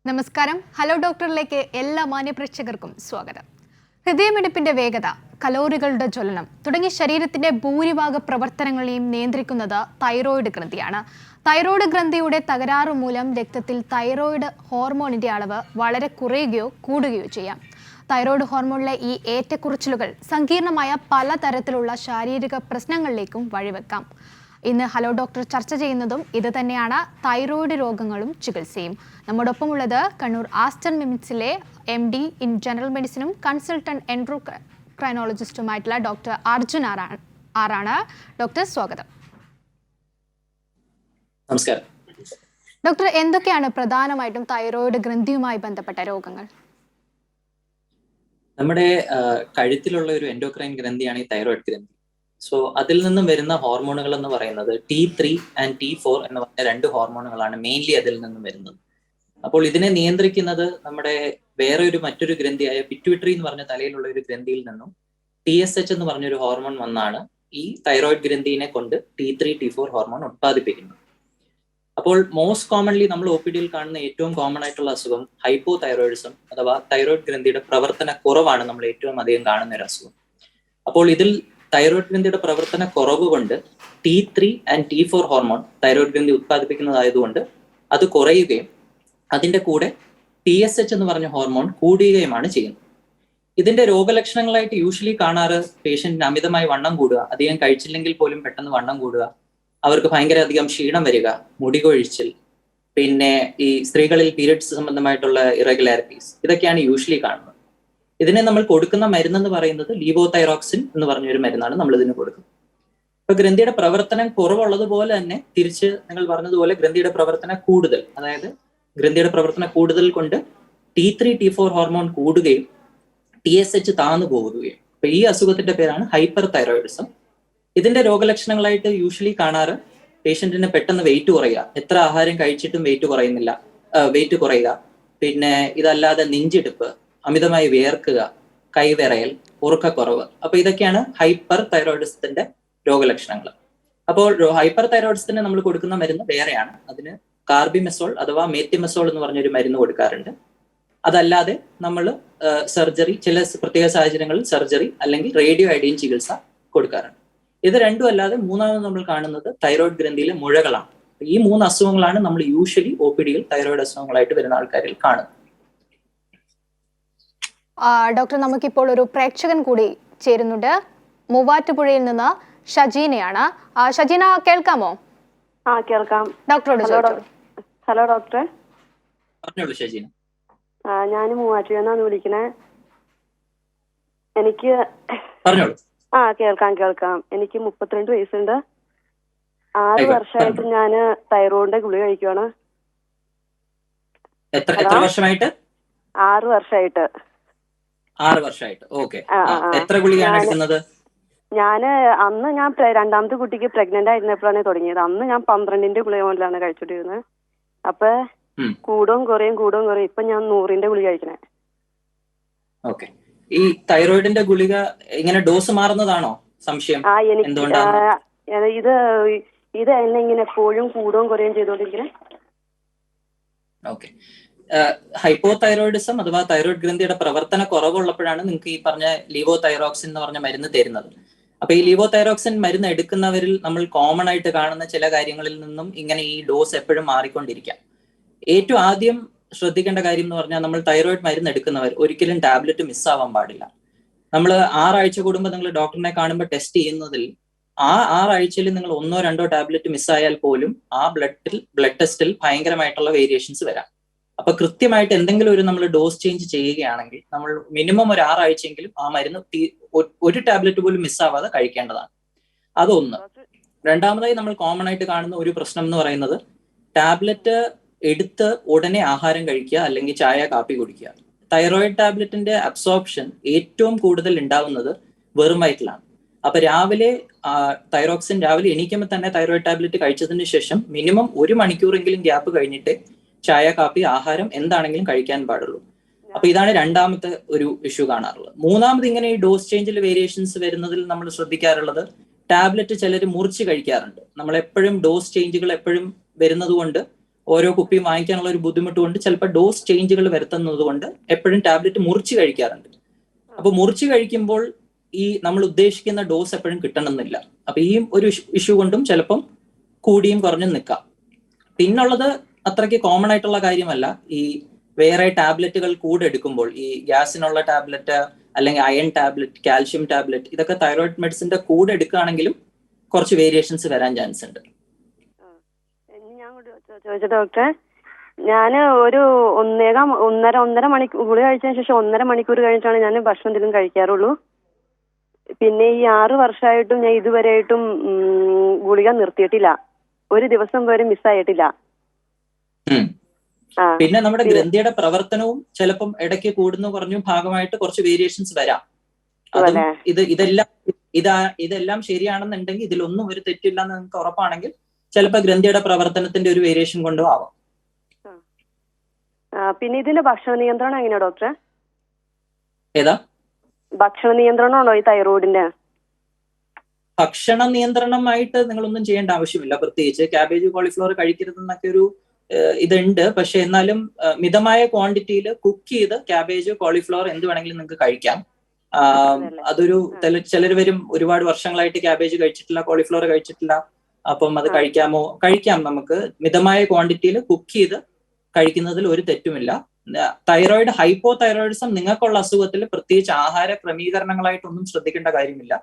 നമസ്കാരം. ഹലോ ഡോക്ടറിലേക്ക് എല്ലാ മാന്യപ്രേക്ഷകർക്കും സ്വാഗതം. ഹൃദയമിടിപ്പിന്റെ വേഗത, കലോറികളുടെ ജ്വലനം തുടങ്ങിയ ശരീരത്തിന്റെ ഭൂരിഭാഗ പ്രവർത്തനങ്ങളെയും നിയന്ത്രിക്കുന്നത് തൈറോയിഡ് ഗ്രന്ഥിയാണ്. തൈറോയിഡ് ഗ്രന്ഥിയുടെ തകരാറ് മൂലം രക്തത്തിൽ തൈറോയിഡ് ഹോർമോണിന്റെ അളവ് വളരെ കുറയുകയോ കൂടുകയോ ചെയ്യാം. തൈറോയിഡ് ഹോർമോണിലെ ഈ ഏറ്റക്കുറച്ചിലുകൾ സങ്കീർണമായ പലതരത്തിലുള്ള ശാരീരിക പ്രശ്നങ്ങളിലേക്കും വഴിവെക്കാം. ഇന്ന് ഹലോ ഡോക്ടർ ചർച്ച ചെയ്യുന്നതും ഇത് തന്നെയാണ്, തൈറോയിഡ് രോഗങ്ങളും ചികിത്സയും. നമ്മോടൊപ്പം ഉള്ളത് കണ്ണൂർ ആസ്റ്റർ മിംസിലെ MD ഇൻ ജനറൽ മെഡിസിനും കൺസൾട്ടന്റ് എൻഡോക്രൈനോളജിസ്റ്റുമായിട്ടുള്ള ഡോക്ടർ അർജുൻ ആറാണ്. ഡോക്ടർ സ്വാഗതം. നമസ്കാരം ഡോക്ടർ, എന്തൊക്കെയാണ് പ്രധാനമായിട്ടും തൈറോയിഡ് ഗ്രന്ഥിയുമായി ബന്ധപ്പെട്ട രോഗങ്ങൾ? നമ്മുടെ കഴുത്തിലുള്ള ഒരു എൻഡോക്രൈൻ ഗ്രന്ഥിയാണ് ഈ തൈറോയിഡ് ഗ്രന്ഥി. സോ അതിൽ നിന്നും വരുന്ന ഹോർമോണുകൾ എന്ന് പറയുന്നത് T3 ആൻഡ് T4 എന്ന് പറഞ്ഞ രണ്ട് ഹോർമോണുകളാണ് മെയിൻലി അതിൽ നിന്നും വരുന്നത്. അപ്പോൾ ഇതിനെ നിയന്ത്രിക്കുന്നത് നമ്മുടെ മറ്റൊരു ഗ്രന്ഥിയായ പിറ്റ്യൂട്ടറി എന്ന് പറഞ്ഞ തലയിലുള്ള ഒരു ഗ്രന്ഥിയിൽ നിന്നും TSH എന്ന് പറഞ്ഞൊരു ഹോർമോൺ വന്നാണ് ഈ തൈറോയിഡ് ഗ്രന്ഥിനെ കൊണ്ട് T3 T4 ഹോർമോൺ ഉത്പാദിപ്പിക്കുന്നത്. അപ്പോൾ മോസ്റ്റ് കോമൺലി നമ്മൾ OPD കാണുന്ന ഏറ്റവും കോമൺ ആയിട്ടുള്ള അസുഖം ഹൈപ്പോ തൈറോയിഡിസം അഥവാ തൈറോയിഡ് ഗ്രന്ഥിയുടെ പ്രവർത്തന കുറവാണ് നമ്മൾ ഏറ്റവും അധികം കാണുന്ന ഒരു അസുഖം. അപ്പോൾ ഇതിൽ തൈറോയിഡ് ഗ്രന്ഥിയുടെ പ്രവർത്തന കുറവ് കൊണ്ട് T3 and T4 hormone thyroid ഗ്രന്ഥി ഉത്പാദിപ്പിക്കുന്നതായതുകൊണ്ട് അത് കുറയുകയും അതിന്റെ കൂടെ TSH എന്ന് പറഞ്ഞ ഹോർമോൺ കൂടുകയുമാണ് ചെയ്യുന്നത്. ഇതിന്റെ രോഗലക്ഷണങ്ങളായിട്ട് യൂഷ്വലി കാണാറ് പേഷ്യന്റിന് അമിതമായി വണ്ണം കൂടുക, അധികം കഴിച്ചില്ലെങ്കിൽ പോലും പെട്ടെന്ന് വണ്ണം കൂടുക, അവർക്ക് ഭയങ്കര അധികം ക്ഷീണം വരിക, മുടികൊഴിച്ചിൽ, പിന്നെ ഈ സ്ത്രീകളിൽ പീരിയഡ്സ് സംബന്ധമായിട്ടുള്ള ഇറഗുലാരിറ്റീസ്, ഇതൊക്കെയാണ് യൂഷ്വലി കാണുന്നത്. ഇതിനെ നമ്മൾ കൊടുക്കുന്ന മരുന്നെന്ന് പറയുന്നത് ലീവോതൈറോക്സിൻ എന്ന് പറഞ്ഞൊരു മരുന്നാണ് നമ്മൾ ഇതിന് കൊടുക്കുന്നത്. ഇപ്പൊ ഗ്രന്ഥിയുടെ പ്രവർത്തനം കുറവുള്ളതുപോലെ തന്നെ തിരിച്ച് നിങ്ങൾ പറഞ്ഞതുപോലെ ഗ്രന്ഥിയുടെ പ്രവർത്തനം കൂടുതൽ, അതായത് ഗ്രന്ഥിയുടെ പ്രവർത്തനം കൂടുതൽ കൊണ്ട് T3 T4 ഹോർമോൺ കൂടുകയും TSH താന്നു പോകുകയും. അപ്പൊ ഈ അസുഖത്തിന്റെ പേരാണ് ഹൈപ്പർ തൈറോയിഡിസം. ഇതിന്റെ രോഗലക്ഷണങ്ങളായിട്ട് യൂഷ്വലി കാണാറ് പേഷ്യന്റിന് പെട്ടെന്ന് വെയിറ്റ് കുറയുക, എത്ര ആഹാരം കഴിച്ചിട്ടും വെയിറ്റ് കുറയുക, പിന്നെ ഇതല്ലാതെ നെഞ്ചിടിപ്പ്, അമിതമായി വിയർക്കുക, കൈവിറയൽ, ഉറക്കക്കുറവ്. അപ്പൊ ഇതൊക്കെയാണ് ഹൈപ്പർ തൈറോയിഡിസത്തിന്റെ രോഗലക്ഷണങ്ങൾ. അപ്പോൾ ഹൈപ്പർ തൈറോയിഡിസത്തിന് നമ്മൾ കൊടുക്കുന്ന മരുന്ന് വേറെയാണ്. അതിന് കാർബിമെസോൾ അഥവാ മേത്തിമെസോൾ എന്ന് പറഞ്ഞൊരു മരുന്ന് കൊടുക്കാറുണ്ട്. അതല്ലാതെ നമ്മൾ സർജറി, ചില പ്രത്യേക സാഹചര്യങ്ങളിൽ സർജറി അല്ലെങ്കിൽ റേഡിയോ അയഡിൻ ചികിത്സ കൊടുക്കാറുണ്ട്. ഇത് രണ്ടും അല്ലാതെ മൂന്നാമത് നമ്മൾ കാണുന്നത് തൈറോയിഡ് ഗ്രന്ഥിയിലെ മുഴകളാണ്. ഈ മൂന്ന് അസുഖങ്ങളാണ് നമ്മൾ യൂഷ്വലി OPD തൈറോയിഡ് അസുഖങ്ങളായിട്ട് വരുന്ന ആൾക്കാരിൽ കാണുന്നത്. ഡോക്ടർ, നമുക്കിപ്പോൾ ഒരു പ്രേക്ഷകൻ കൂടി ചേരുന്നുണ്ട്. മൂവാറ്റുപുഴയിൽ നിന്ന് ഷജീനയാണ്. ഷജീന, കേൾക്കാമോ? കേൾക്കാം. ഡോക്ടറോട് ഹലോ ഡോക്ടറെ. പറഞ്ഞോളൂ ഷജീന. ഞാൻ മൂവാറ്റുപുഴന്നാണ് വിളിക്കണേ. എനിക്ക് പറഞ്ഞോളൂ. കേൾക്കാം. എനിക്ക് 32 വയസ്സുണ്ട്. 6 വർഷമായിട്ട് ഞാൻ തൈറോയിഡിന്റെ ഗുളിക കഴിക്കുവാണ്. എത്ര വർഷമായിട്ട്? 6 വർഷമായിട്ട്. 6 വർഷമായിട്ട്. ഓക്കെ. എത്ര ഗുളികയാണ് എടുക്കുന്നത്? അന്ന് ഞാൻ രണ്ടാമത്തെ കുട്ടിക്ക് പ്രഗ്നന്റ് ആയിരുന്നപ്പോഴാണ് തുടങ്ങിയത്. അന്ന് ഞാൻ 12ന്റെ ഗുളിക മുതലാണ് കഴിച്ചോണ്ടിരുന്നത്. അപ്പൊ കൂടും കുറയും. ഇപ്പൊ ഞാൻ 100ന്റെ ഗുളിക കഴിക്കണേ. ഓക്കെ. ഈ തൈറോയിഡിന്റെ ഗുളിക ഇങ്ങനെ ഡോസ് മാറുന്നതാണോ സംശയം? ഇത് എന്നെ ഇങ്ങനെ എപ്പോഴും കൂടും കുറയും ചെയ്തോണ്ടിരിക്കണേ. ഓക്കെ. ഹൈപ്പോ തൈറോയിഡിസം അഥവാ തൈറോയിഡ് ഗ്രന്ഥിയുടെ പ്രവർത്തന കുറവുള്ളപ്പോഴാണ് നിങ്ങൾക്ക് ഈ പറഞ്ഞ ലീവോതൈറോക്സിൻ എന്ന് പറഞ്ഞ മരുന്ന് തരുന്നത്. അപ്പൊ ഈ ലീവോതൈറോക്സിൻ മരുന്ന് എടുക്കുന്നവരിൽ നമ്മൾ കോമൺ ആയിട്ട് കാണുന്ന ചില കാര്യങ്ങളിൽ നിന്നും ഇങ്ങനെ ഈ ഡോസ് എപ്പോഴും മാറിക്കൊണ്ടിരിക്കാം. ഏറ്റവും ആദ്യം ശ്രദ്ധിക്കേണ്ട കാര്യം എന്ന് പറഞ്ഞാൽ, നമ്മൾ തൈറോയിഡ് മരുന്ന് എടുക്കുന്നവർ ഒരിക്കലും ടാബ്ലറ്റ് മിസ്സാവാൻ പാടില്ല. നമ്മൾ 6 ആഴ്ച കൂടുമ്പോൾ നിങ്ങൾ ഡോക്ടറിനെ കാണുമ്പോൾ ടെസ്റ്റ് ചെയ്യുന്നതിൽ 6 ആഴ്ചയിൽ നിങ്ങൾ 1 or 2 ടാബ്ലറ്റ് മിസ്സായാൽ പോലും ആ ബ്ലഡ് ടെസ്റ്റിൽ ഭയങ്കരമായിട്ടുള്ള വേരിയേഷൻസ് വരാം. അപ്പൊ കൃത്യമായിട്ട് എന്തെങ്കിലും ഒരു നമ്മൾ ഡോസ് ചേഞ്ച് ചെയ്യുകയാണെങ്കിൽ നമ്മൾ മിനിമം ഒരു 6 ആഴ്ചയെങ്കിലും ആ മരുന്ന് ഒരു ടാബ്ലറ്റ് പോലും മിസ്സാവാതെ കഴിക്കേണ്ടതാണ്. അതൊന്ന്. രണ്ടാമതായി നമ്മൾ കോമൺ ആയിട്ട് കാണുന്ന ഒരു പ്രശ്നം എന്ന് പറയുന്നത്, ടാബ്ലറ്റ് എടുത്ത് ഉടനെ ആഹാരം കഴിക്കുക അല്ലെങ്കിൽ ചായ കാപ്പി കുടിക്കുക. തൈറോയിഡ് ടാബ്ലറ്റിന്റെ അബ്സോർപ്ഷൻ ഏറ്റവും കൂടുതൽ ഉണ്ടാവുന്നത് വെറും വയറ്റിലാണ്. അപ്പൊ രാവിലെ എണീക്കുമ്പോൾ തന്നെ തൈറോയിഡ് ടാബ്ലറ്റ് കഴിച്ചതിന് ശേഷം മിനിമം 1 മണിക്കൂറെങ്കിലും ഗ്യാപ്പ് കഴിഞ്ഞിട്ട് ചായ കാപ്പി ആഹാരം എന്താണെങ്കിലും കഴിക്കാൻ പാടുള്ളൂ. അപ്പൊ ഇതാണ് രണ്ടാമത്തെ ഒരു ഇഷ്യൂ കാണാറുള്ളത്. മൂന്നാമത് ഇങ്ങനെ ഈ ഡോസ് ചേഞ്ചിൽ വേരിയേഷൻസ് വരുന്നതിൽ നമ്മൾ ശ്രദ്ധിക്കാറുള്ളത്, ടാബ്ലറ്റ് ചിലർ മുറിച്ച് കഴിക്കാറുണ്ട്. നമ്മൾ എപ്പോഴും ഡോസ് ചേഞ്ചുകൾ എപ്പോഴും വരുന്നത് കൊണ്ട് ഓരോ കുപ്പിയും വാങ്ങിക്കാനുള്ള ഒരു ബുദ്ധിമുട്ട് കൊണ്ട് ചിലപ്പോൾ ഡോസ് ചേഞ്ചുകൾ വരുത്തുന്നത് കൊണ്ട് എപ്പോഴും ടാബ്ലറ്റ് മുറിച്ച് കഴിക്കാറുണ്ട്. അപ്പൊ മുറിച്ച് കഴിക്കുമ്പോൾ ഈ നമ്മൾ ഉദ്ദേശിക്കുന്ന ഡോസ് എപ്പോഴും കിട്ടണമെന്നില്ല. അപ്പൊ ഈ ഒരു ഇഷ്യൂ കൊണ്ടും ചിലപ്പം കൂടിയും കുറഞ്ഞും നിൽക്കാം. പിന്നുള്ളത് അത്രയ്ക്ക് കോമൺ ആയിട്ടുള്ള കാര്യമല്ല. ഈ വേറെ ടാബ്ലറ്റുകൾ കൂടെ എടുക്കുമ്പോൾ ഈ ഗ്യാസിനുള്ള ടാബ്ലറ്റ് അല്ലെങ്കിൽ അയൺ ടാബ്ലറ്റ്, കാൽഷ്യം ടാബ്ലറ്റ്, ഇതൊക്കെ തൈറോയിഡ് മെഡിസിന്റെ കൂടെ എടുക്കുകയാണെങ്കിലും കുറച്ച് വേരിയേഷൻസ് വരാൻ ചാൻസ് ഉണ്ട്. ഞാൻ ചോദിച്ച ഡോക്ടറെ, ഞാൻ ഒരു ഒന്നര മണിക്കൂർ ഗുളിക കഴിച്ചതിന് ശേഷം 1.5 മണിക്കൂർ കഴിഞ്ഞിട്ടാണ് ഞാൻ ഭക്ഷണം എന്തെങ്കിലും കഴിക്കാറുള്ളൂ. പിന്നെ ഈ 6 വർഷമായിട്ടും ഞാൻ ഇതുവരെയായിട്ടും ഗുളിക നിർത്തിയിട്ടില്ല. ഒരു ദിവസം വരെ മിസ്സായിട്ടില്ല. പിന്നെ നമ്മുടെ ഗ്രന്ഥിയുടെ പ്രവർത്തനവും ചിലപ്പം ഇടയ്ക്ക് കൂടുന്നു കുറഞ്ഞു ഭാഗമായിട്ട് കുറച്ച് വേരിയേഷൻസ് വരാം. അതും ഇതെല്ലാം ശരിയാണെന്നുണ്ടെങ്കിൽ ഇതിലൊന്നും ഒരു തെറ്റില്ല എന്ന് നിങ്ങൾക്ക് ഉറപ്പാണെങ്കിൽ ചിലപ്പോൾ ഗ്രന്ഥിയുടെ പ്രവർത്തനത്തിന്റെ ഒരു വേരിയേഷൻ കൊണ്ടും ആവാം. പിന്നെ ഇതിന്റെ ഭക്ഷണ നിയന്ത്രണം എങ്ങനെയാ ഡോക്ടറെ? ഏതാ ഭക്ഷണ നിയന്ത്രണമാണോ ഈ തൈറോയിഡിന്റെ? ഭക്ഷണ നിയന്ത്രണമായിട്ട് നിങ്ങളൊന്നും ചെയ്യേണ്ട ആവശ്യമില്ല. പ്രത്യേകിച്ച് ക്യാബേജ്, കോളിഫ്ലവർ കഴിക്കരുതെന്നൊക്കെ ഒരു ഇതുണ്ട്. പക്ഷെ എന്നാലും മിതമായ ക്വാണ്ടിറ്റിയിൽ കുക്ക് ചെയ്ത് ക്യാബേജ്, കോളിഫ്ലവർ എന്ത് വേണമെങ്കിലും നിങ്ങൾക്ക് കഴിക്കാം. അതൊരു ചിലർ വരും ഒരുപാട് വർഷങ്ങളായിട്ട് ക്യാബേജ് കഴിച്ചിട്ടില്ല, കോളിഫ്ലവർ കഴിച്ചിട്ടില്ല, അപ്പം അത് കഴിക്കാം. നമുക്ക് മിതമായ ക്വാണ്ടിറ്റിയിൽ കുക്ക് ചെയ്ത് കഴിക്കുന്നതിൽ ഒരു തെറ്റുമില്ല. തൈറോയിഡ്, ഹൈപ്പോ തൈറോയിഡിസം നിങ്ങൾക്കുള്ള അസുഖത്തിൽ പ്രത്യേകിച്ച് ആഹാര ക്രമീകരണങ്ങളായിട്ടൊന്നും ശ്രദ്ധിക്കേണ്ട കാര്യമില്ല.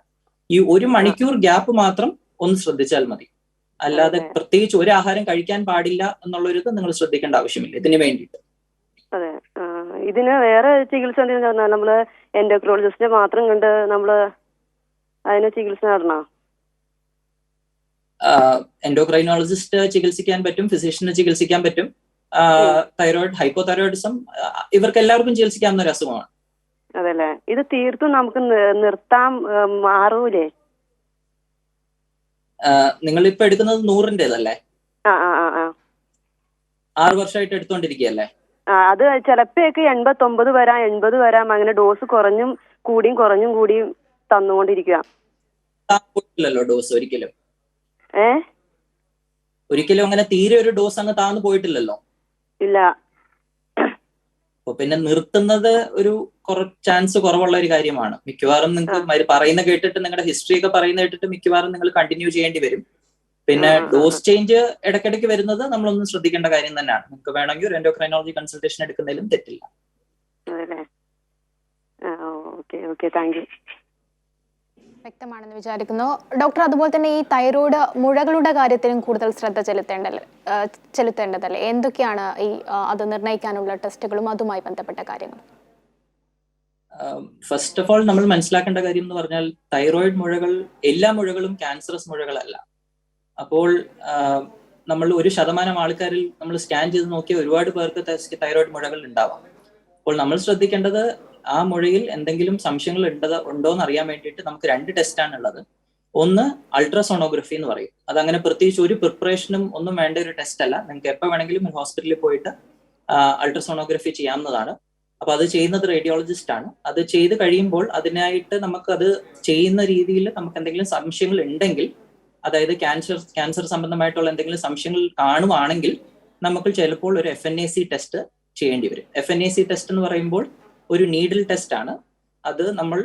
ഈ 1 മണിക്കൂർ ഗ്യാപ്പ് മാത്രം ഒന്ന് ശ്രദ്ധിച്ചാൽ മതി. അല്ലാതെ പ്രത്യേകിച്ച് ഒരു ആഹാരം കഴിക്കാൻ പാടില്ല എന്നുള്ളൊരു നിങ്ങൾ ശ്രദ്ധിക്കേണ്ട ആവശ്യമില്ല ഇതിന് വേണ്ടിയിട്ട്. അതെ, ഇതിന് വേറെ ചികിത്സ എന്തെങ്കിലും നമ്മള് എൻഡോക്രോളജിസ്റ്റിനെ മാത്രം കണ്ട് നമ്മള് അതിന് ചികിത്സ നടണോ? എൻഡോക്രൈനോളജിസ്റ്റ് ചികിത്സിക്കാൻ പറ്റും, ഫിസിഷ്യനെ ചികിത്സിക്കാൻ പറ്റും. തൈറോയിഡ്, ഹൈപ്പോ തൈറോയിഡിസം ഇവർക്ക് എല്ലാവർക്കും ചികിത്സിക്കാവുന്ന ഒരു അസുഖമാണ്. അതല്ലേ, ഇത് തീർത്തും നമുക്ക് നിർത്താൻ മാറൂലേ? നിങ്ങൾ ഇപ്പൊ എടുക്കുന്നത് 100-ന്റേതല്ലേ? 6 വർഷമായിട്ട് എടുത്തോണ്ടിരിക്കുകയല്ലേ? അത് ചിലപ്പോഴൊക്കെ 89 വരാം, 80 വരാം. അങ്ങനെ ഡോസ് കുറഞ്ഞും കൂടിയും തന്നുകൊണ്ടിരിക്കുക. ഡോസ് ഒരിക്കലും അങ്ങനെ തീരെ ഒരു ഡോസ് അങ്ങ് താന്നു പോയിട്ടില്ലല്ലോ. ഇല്ല. അപ്പൊ പിന്നെ നിർത്തുന്നത് ഒരു ചാൻസ് കുറവുള്ള ഒരു കാര്യമാണ്. മിക്കവാറും നിങ്ങൾക്ക് പറയുന്ന കേട്ടിട്ട്, നിങ്ങളുടെ ഹിസ്റ്ററി ഒക്കെ പറയുന്ന കേട്ടിട്ട് മിക്കവാറും നിങ്ങൾ കണ്ടിന്യൂ ചെയ്യേണ്ടി വരും. പിന്നെ ഡോസ് ചേഞ്ച് ഇടയ്ക്കിടയ്ക്ക് വരുന്നത് നമ്മളൊന്നും ശ്രദ്ധിക്കേണ്ട കാര്യം തന്നെയാണ്. നിങ്ങൾക്ക് വേണമെങ്കിൽ ഒരു എൻഡോക്രൈനോളജി കൺസൾട്ടേഷൻ എടുക്കുന്നതിലും തെറ്റില്ല. വ്യക്തമാണെന്ന് വിചാരിക്കുന്നു ഡോക്ടർ. അതുപോലെ തന്നെ ഈ തൈറോയ്ഡ് മുഴകളുടെ കാര്യത്തിലും കൂടുതൽ ശ്രദ്ധ ചെലുത്തേണ്ടതല്ലേ? എന്തൊക്കെയാണ് ഈ അത് നിർണ്ണയിക്കാനുള്ള ടെസ്റ്റുകളും അതുമായി ബന്ധപ്പെട്ട കാര്യങ്ങൾ? ഫസ്റ്റ് ഓഫ് ഓൾ നമ്മൾ മനസ്സിലാക്കേണ്ട കാര്യം എന്ന് പറഞ്ഞാൽ, തൈറോയിഡ് മുഴകൾ എല്ലാ മുഴകളും ക്യാൻസറസ് മുഴകളല്ല. അപ്പോൾ നമ്മൾ 1% ആൾക്കാരിൽ നമ്മൾ സ്കാൻ ചെയ്ത് നോക്കിയ ഒരുപാട് പേർക്ക് തൈറോയിഡ് മുഴകൾ ഉണ്ടാവാം. അപ്പോൾ നമ്മൾ ശ്രദ്ധിക്കേണ്ടത് ആ മുഴയിൽ എന്തെങ്കിലും സംശയങ്ങൾ ഉണ്ടോ എന്ന് അറിയാൻ വേണ്ടിയിട്ട് നമുക്ക് 2 ടെസ്റ്റാണ് ഉള്ളത്. ഒന്ന് അൾട്രാസോണോഗ്രഫി എന്ന് പറയും. അതങ്ങനെ പ്രത്യേകിച്ച് ഒരു പ്രിപ്പറേഷനും ഒന്നും വേണ്ട ഒരു ടെസ്റ്റ് അല്ല. നിങ്ങൾക്ക് എപ്പോൾ വേണമെങ്കിലും ഹോസ്പിറ്റലിൽ പോയിട്ട് അൾട്രാസോണോഗ്രഫി ചെയ്യാവുന്നതാണ്. അപ്പൊ അത് ചെയ്യുന്നത് റേഡിയോളജിസ്റ്റ് ആണ്. അത് ചെയ്ത് കഴിയുമ്പോൾ അതിനായിട്ട് നമുക്കത് ചെയ്യുന്ന രീതിയിൽ നമുക്ക് എന്തെങ്കിലും സംശയങ്ങൾ ഉണ്ടെങ്കിൽ, അതായത് ക്യാൻസർ സംബന്ധമായിട്ടുള്ള എന്തെങ്കിലും സംശയങ്ങൾ കാണുവാണെങ്കിൽ നമുക്ക് ചിലപ്പോൾ ഒരു FNAC ടെസ്റ്റ് ചെയ്യേണ്ടി വരും. FNAC ടെസ്റ്റ് എന്ന് പറയുമ്പോൾ ഒരു നീഡിൽ ടെസ്റ്റ് ആണ്. അത് നമ്മൾ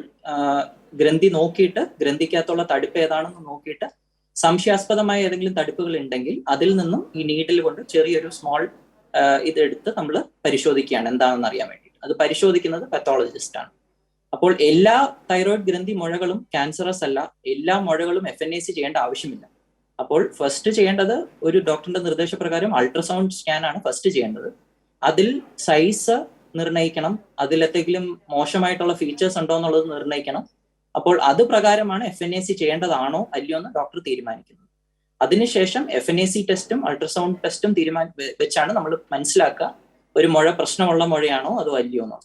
ഗ്രന്ഥി നോക്കിയിട്ട്, ഗ്രന്ഥിക്കകത്തുള്ള തടിപ്പ് ഏതാണെന്ന് നോക്കിയിട്ട് സംശയാസ്പദമായ ഏതെങ്കിലും തടിപ്പുകൾ ഉണ്ടെങ്കിൽ അതിൽ നിന്നും ഈ നീഡിൽ കൊണ്ട് ചെറിയൊരു സ്മോൾ ഇതെടുത്ത് നമ്മൾ പരിശോധിക്കുകയാണ് എന്താണെന്ന് അറിയാൻ വേണ്ടിയിട്ട്. അത് പരിശോധിക്കുന്നത് പത്തോളജിസ്റ്റ് ആണ്. അപ്പോൾ എല്ലാ തൈറോയിഡ് ഗ്രന്ഥി മുഴകളും ക്യാൻസറസ് അല്ല. എല്ലാ മുഴകളും FNAC ചെയ്യേണ്ട ആവശ്യമില്ല. അപ്പോൾ ഫസ്റ്റ് ചെയ്യേണ്ടത് ഒരു ഡോക്ടറിന്റെ നിർദ്ദേശപ്രകാരം അൾട്രാസൗണ്ട് സ്കാൻ ആണ് ഫസ്റ്റ് ചെയ്യേണ്ടത്. അതിൽ സൈസ് നിർണ്ണയിക്കണം, അതിലെന്തെങ്കിലും മോശമായിട്ടുള്ള ഫീച്ചേഴ്സ് ഉണ്ടോ എന്നുള്ളത് നിർണ്ണയിക്കണം. അപ്പോൾ അത് പ്രകാരമാണ് FNAC ചെയ്യേണ്ടതാണോ അല്ലയോ എന്ന് ഡോക്ടർ തീരുമാനിക്കുന്നത്. അതിനുശേഷം FNAC ടെസ്റ്റും അൾട്രാസൗണ്ട് ടെസ്റ്റും വെച്ചാണ് നമ്മൾ മനസ്സിലാക്കുക ഒരു മുഴ പ്രശ്നമുള്ള മുഴയാണോ അതോ അല്ലയോ എന്നോ.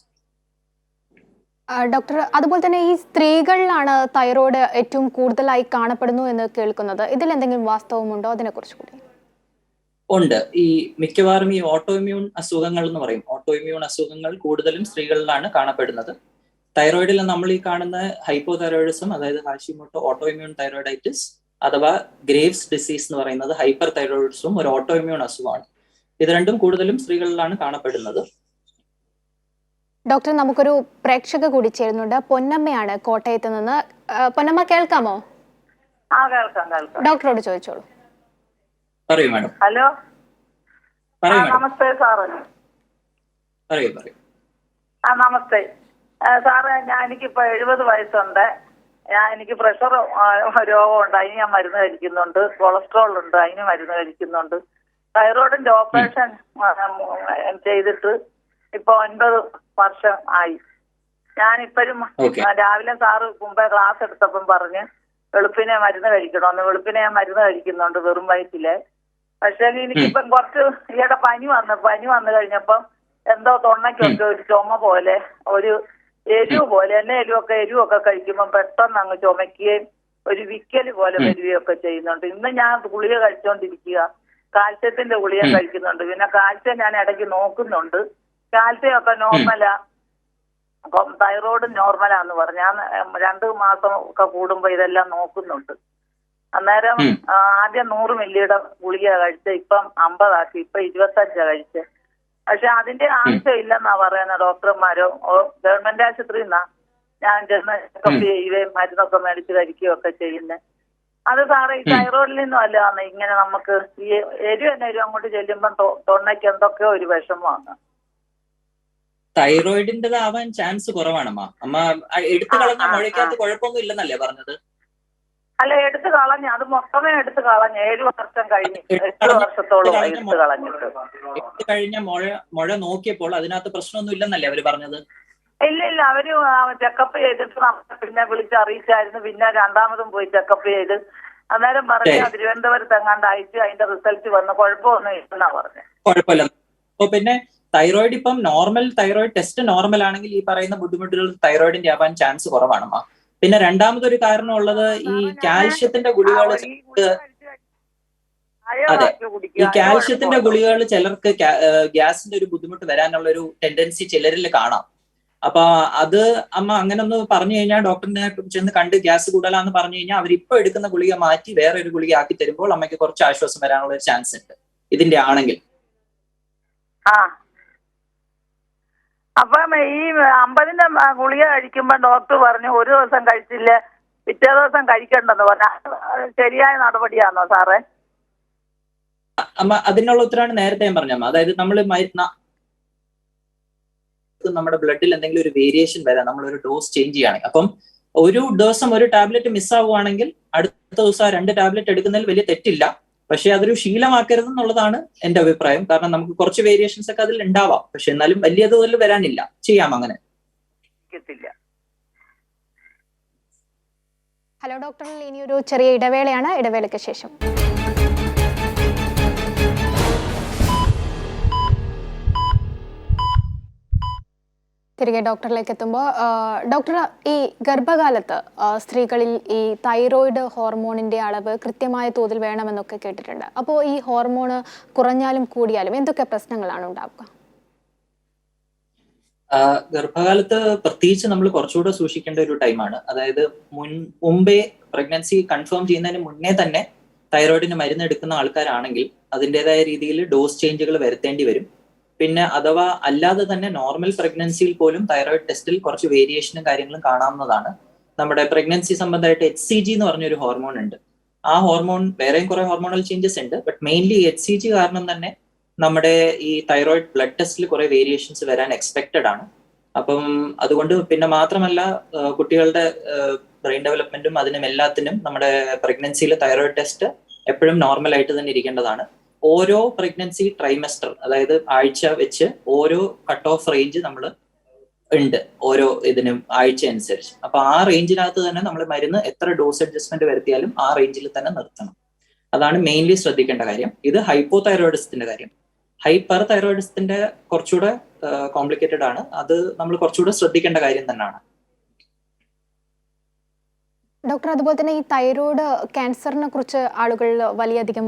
ഡോക്ടർ, അതുപോലെ തന്നെ ഈ സ്ത്രീകളിലാണ് തൈറോയ്ഡ് ഏറ്റവും കൂടുതലായി കാണപ്പെടുന്നു എന്ന് കേൾക്കുന്നത്. ഇതിൽ എന്തെങ്കിലും വാസ്തവമുണ്ടോ? അതിനെക്കുറിച്ച് കൂടി. ഉണ്ട്. ഈ മിക്കവാറും ഈ ഓട്ടോഇമ്മ്യൂൺ അസുഖങ്ങൾ എന്ന് പറയും. ഓട്ടോഇമ്മ്യൂൺ അസുഖങ്ങൾ കൂടുതലും സ്ത്രീകളിലാണ് കാണപ്പെടുന്നത്. തൈറോയിഡിൽ നമ്മൾ ഈ കാണുന്ന ഹൈപ്പോ തൈറോയിഡിസം, അതായത് ഹാഷിമോട്ടോ ഓട്ടോഇമ്മ്യൂൺ തൈറോയിഡൈറ്റിസ് അഥവാ ഗ്രേവ്സ് ഡിസീസ് എന്ന് പറയുന്നത് ഹൈപ്പർ തൈറോയിഡിസവും ഒരു ഓട്ടോഇമ്മ്യൂൺ അസുഖമാണ്. ഇത് രണ്ടും കൂടുതലും സ്ത്രീകളിലാണ് കാണപ്പെടുന്നത്. ഡോക്ടർ, നമുക്കൊരു പ്രേക്ഷക കൂടി ചേരുന്നുണ്ട്. പൊന്നമ്മയാണ് കോട്ടയത്ത് നിന്ന്. പൊന്നമ്മ കേൾക്കാമോ? കേൾക്കാം. ഡോക്ടറോട് ചോദിച്ചോളൂ. പറയൂ മാഡം. ഹലോ, പറയൂ മാഡം. നമസ്തേ സാറ്. പറയൂ. നമസ്തേ സാറ്. എനിക്കിപ്പോ 70 വയസ്സുണ്ട്. എനിക്ക് പ്രഷർ രോഗമുണ്ട്, അതിന് ഞാൻ മരുന്ന് കഴിക്കുന്നുണ്ട്. കൊളസ്ട്രോൾ ഉണ്ട്, അതിന് മരുന്ന് കഴിക്കുന്നുണ്ട്. തൈറോയിഡിന്റെ ഓപ്പറേഷൻ ചെയ്തിട്ട് ഇപ്പൊ 9 വർഷം ആയി. ഞാനിപ്പോഴും രാവിലെ സാറ് മുമ്പേ ക്ലാസ് എടുത്തപ്പം പറഞ്ഞ് വെളുപ്പിനെ മരുന്ന് കഴിക്കണമെന്ന്. വെളുപ്പിനെ ഞാൻ മരുന്ന് കഴിക്കുന്നുണ്ട് വെറും വയറ്റില്. പക്ഷേ എനിക്കിപ്പം കുറച്ച് ഈയിടെ പനി വന്നു കഴിഞ്ഞപ്പം എന്തോ തൊണ്ണയ്ക്കൊക്കെ ഒരു ചുമ പോലെ, ഒരു എരിവ് പോലെ, എരിവൊക്കെ കഴിക്കുമ്പോൾ പെട്ടെന്ന് അങ്ങ് ചുമക്കുകയും ഒരു വിക്കല് പോലെ വരികയൊക്കെ ചെയ്യുന്നുണ്ട്. ഇന്ന് ഞാൻ ഗുളിക കഴിച്ചോണ്ടിരിക്കുക, കാൽസ്യത്തിന്റെ ഗുളിക കഴിക്കുന്നുണ്ട്. പിന്നെ കാൽസ്യം ഞാൻ ഇടയ്ക്ക് നോക്കുന്നുണ്ട്. കാൽസ്യം ഒക്കെ നോർമലാ, അപ്പം തൈറോയിഡ് നോർമലാന്ന് പറഞ്ഞു. ഞാൻ 2 മാസം ഒക്കെ കൂടുമ്പോ ഇതെല്ലാം നോക്കുന്നുണ്ട്. അന്നേരം ആദ്യം 100 മില്ലിയുടെ ഗുളിക കഴിച്ച് ഇപ്പം 50 ആക്കി, ഇപ്പൊ 25 കഴിച്ച്. പക്ഷെ അതിന്റെ ആവശ്യമില്ലെന്നാ പറയുന്ന ഡോക്ടർമാരോ. ഗവൺമെന്റ് ആശുപത്രിന്നാ ഞാൻ ചെക്കപ്പ് ചെയ്യുകയും മരുന്നൊക്കെ മേടിച്ച് കഴിക്കുകയും ഒക്കെ ചെയ്യുന്നത്. അത് സാറേ ഈ തൈറോയിഡിൽ നിന്നും അല്ലാന്ന് ഇങ്ങനെ നമുക്ക് ഈ എരിവ് അങ്ങോട്ട് ചെല്ലുമ്പം തൊണ്ണയ്ക്ക് എന്തൊക്കെയോ ഒരു വിഷമമാണ്. തൈറോയിഡിൻ്റെതാവാൻ ചാൻസ് കുറവാണമ്മ. അമ്മ എടുത്തു കളഞ്ഞ മുഴയ്ക്കകത്ത് കുഴപ്പമൊന്നും ഇല്ലെന്നല്ലേ പറഞ്ഞത്? അല്ല, എടുത്തു കളഞ്ഞു. അത് മൊത്തമേ എടുത്തു കളഞ്ഞു. 7 വർഷം കഴിഞ്ഞു. 8 വർഷത്തോളം എടുത്തു കളഞ്ഞിട്ട്. എടുത്തു കഴിഞ്ഞ മുഴ നോക്കിയപ്പോൾ അതിനകത്ത് പ്രശ്നമൊന്നും ഇല്ലെന്നല്ലേ അവര് പറഞ്ഞത്? ഇല്ല, അവര് ചെക്കപ്പ് ചെയ്തിട്ട് പിന്നെ വിളിച്ചറിയിച്ചായിരുന്നു. പിന്നെ രണ്ടാമതും പോയി ചെക്കപ്പ് ചെയ്ത് അന്നേരം പറഞ്ഞ തിരുവനന്തപുരത്ത് എങ്ങാണ്ട് അയച്ചു. അതിന്റെ റിസൾട്ട് വന്ന് കുഴപ്പമൊന്നും ഇല്ലെന്നാ പറഞ്ഞത്. കുഴപ്പമില്ല. അപ്പൊ പിന്നെ തൈറോയിഡ് ഇപ്പം നോർമൽ തൈറോയിഡ് ടെസ്റ്റ് നോർമൽ ആണെങ്കിൽ ഈ പറയുന്ന ബുദ്ധിമുട്ടുകൾ തൈറോയിഡിന്റെ ആവാൻ ചാൻസ് കുറവാണമ്മ. പിന്നെ രണ്ടാമതൊരു കാരണം ഉള്ളത് ഈ കാൽഷ്യത്തിന്റെ ഗുളികകൾ. അതെ, ഈ കാൽഷ്യത്തിന്റെ ഗുളികകൾ ചിലർക്ക് ഗ്യാസിന്റെ ഒരു ബുദ്ധിമുട്ട് വരാനുള്ള ഒരു ടെൻഡൻസി ചിലരിൽ കാണാം. അപ്പൊ അത് അമ്മ അങ്ങനെ ഒന്ന് പറഞ്ഞു കഴിഞ്ഞാൽ, ഡോക്ടറിനെ ചെന്ന് കണ്ട് ഗ്യാസ് കൂടുതലാന്ന് പറഞ്ഞു കഴിഞ്ഞാൽ അവരിപ്പോ എടുക്കുന്ന ഗുളിക മാറ്റി വേറെ ഒരു ഗുളിക ആക്കി തരുമ്പോൾ അമ്മയ്ക്ക് കുറച്ച് ആശ്വാസം വരാനുള്ള ഒരു ചാൻസ് ഉണ്ട് ഇതിന്റെ ആണെങ്കിൽ. അപ്പം ഈ 50ന്റെ ഗുളിക കഴിക്കുമ്പോ ഡോക്ടർ പറഞ്ഞു ഒരു ദിവസം കഴിച്ചില്ല പിറ്റേ ദിവസം കഴിക്കണ്ടെന്ന് പറഞ്ഞു. ശരിയായ നടപടിയാണോ സാറേ? അമ്മ അതിനുള്ള ഉത്തരവാണ് നേരത്തെ ഞാൻ പറഞ്ഞമ്മ. അതായത് നമ്മുടെ ബ്ലഡിൽ എന്തെങ്കിലും ഒരു വേരിയേഷൻ വരാം, നമ്മളൊരു ഡോസ് ചേഞ്ച് ചെയ്യുകയാണെങ്കിൽ. അപ്പം ഒരു ദിവസം ഒരു ടാബ്ലറ്റ് മിസ്സാവുകയാണെങ്കിൽ അടുത്ത ദിവസം 2 ടാബ്ലറ്റ് എടുക്കുന്നതിൽ വലിയ തെറ്റില്ല. പക്ഷെ അതൊരു ശീലമാക്കരുത് എന്നുള്ളതാണ് എന്റെ അഭിപ്രായം. കാരണം നമുക്ക് കുറച്ച് വേരിയേഷൻസ് ഒക്കെ അതിൽ ഉണ്ടാവാം, പക്ഷെ എന്നാലും വലിയ തോതിൽ വരാനില്ല. ചെയ്യാം അങ്ങനെ. ഹലോ ഡോക്ടറിൽ ഇനിയൊരു ചെറിയ ഇടവേളയാണ്. ഇടവേളയ്ക്ക് ശേഷം തിരികെ ഡോക്ടറിലേക്ക് എത്തുമ്പോൾ, ഡോക്ടർ, ഈ ഗർഭകാലത്ത് സ്ത്രീകളിൽ ഈ തൈറോയിഡ് ഹോർമോണിന്റെ അളവ് കൃത്യമായ തോതിൽ വേണമെന്നൊക്കെ കേട്ടിട്ടുണ്ട്. അപ്പോൾ ഈ ഹോർമോണ് കുറഞ്ഞാലും കൂടിയാലും എന്തൊക്കെ പ്രശ്നങ്ങളാണ് ഉണ്ടാവുക? ഗർഭകാലത്ത് പ്രത്യേകിച്ച് നമ്മൾ കുറച്ചുകൂടെ സൂക്ഷിക്കേണ്ട ഒരു ടൈമാണ്. അതായത് മുമ്പേ പ്രഗ്നൻസി കൺഫേം ചെയ്യുന്നതിന് മുന്നേ തന്നെ തൈറോയിഡിന് മരുന്ന് എടുക്കുന്ന ആൾക്കാരാണെങ്കിൽ അതിൻ്റെതായ രീതിയിൽ ഡോസ് ചേഞ്ചുകൾ വരുത്തേണ്ടി വരും. പിന്നെ അഥവാ അല്ലാതെ തന്നെ നോർമൽ പ്രഗ്നൻസിയിൽ പോലും തൈറോയിഡ് ടെസ്റ്റിൽ കുറച്ച് വേരിയേഷനും കാര്യങ്ങളും കാണാവുന്നതാണ്. നമ്മുടെ പ്രഗ്നൻസി സംബന്ധമായിട്ട് HCG എന്ന് പറഞ്ഞൊരു ഹോർമോൺ ഉണ്ട്. ആ ഹോർമോൺ, വേറെയും കുറെ ഹോർമോണൽ ചേഞ്ചസ് ഉണ്ട്, ബട്ട് മെയിൻലി HCG കാരണം തന്നെ നമ്മുടെ ഈ തൈറോയിഡ് ബ്ലഡ് ടെസ്റ്റിൽ കുറെ വേരിയേഷൻസ് വരാൻ എക്സ്പെക്റ്റഡ് ആണ്. അപ്പം അതുകൊണ്ട് പിന്നെ മാത്രമല്ല കുട്ടികളുടെ ബ്രെയിൻ ഡെവലപ്മെന്റും അതിനും എല്ലാത്തിനും നമ്മുടെ പ്രഗ്നൻസിയിൽ തൈറോയിഡ് ടെസ്റ്റ് എപ്പോഴും നോർമൽ ആയിട്ട് തന്നെ ഇരിക്കേണ്ടതാണ്. ഓരോ പ്രഗ്നൻസി ട്രൈമസ്റ്റർ, അതായത് ആഴ്ച വെച്ച് ഓരോ കട്ട് ഓഫ് റേഞ്ച് നമ്മൾ ഉണ്ട് ഓരോ ഇതിനും ആഴ്ച അനുസരിച്ച്. അപ്പൊ ആ റേഞ്ചിനകത്ത് തന്നെ നമ്മൾ മരുന്ന് എത്ര ഡോസ് അഡ്ജസ്റ്റ്മെന്റ് വരുത്തിയാലും ആ റേഞ്ചിൽ തന്നെ നിർത്തണം. അതാണ് മെയിൻലി ശ്രദ്ധിക്കേണ്ട കാര്യം. ഇത് ഹൈപ്പോ തൈറോയിഡിസത്തിന്റെ കാര്യം. ഹൈപ്പർ തൈറോയിഡിസത്തിന്റെ കുറച്ചുകൂടെ കോംപ്ലിക്കേറ്റഡ് ആണ്. അത് നമ്മൾ കുറച്ചുകൂടെ ശ്രദ്ധിക്കേണ്ട കാര്യം തന്നെയാണ്. ഡോക്ടർ, അതുപോലെ തന്നെ ഈ തൈറോയ്ഡ് ക്യാൻസറിനെ കുറിച്ച് ആളുകൾ വലിയധികം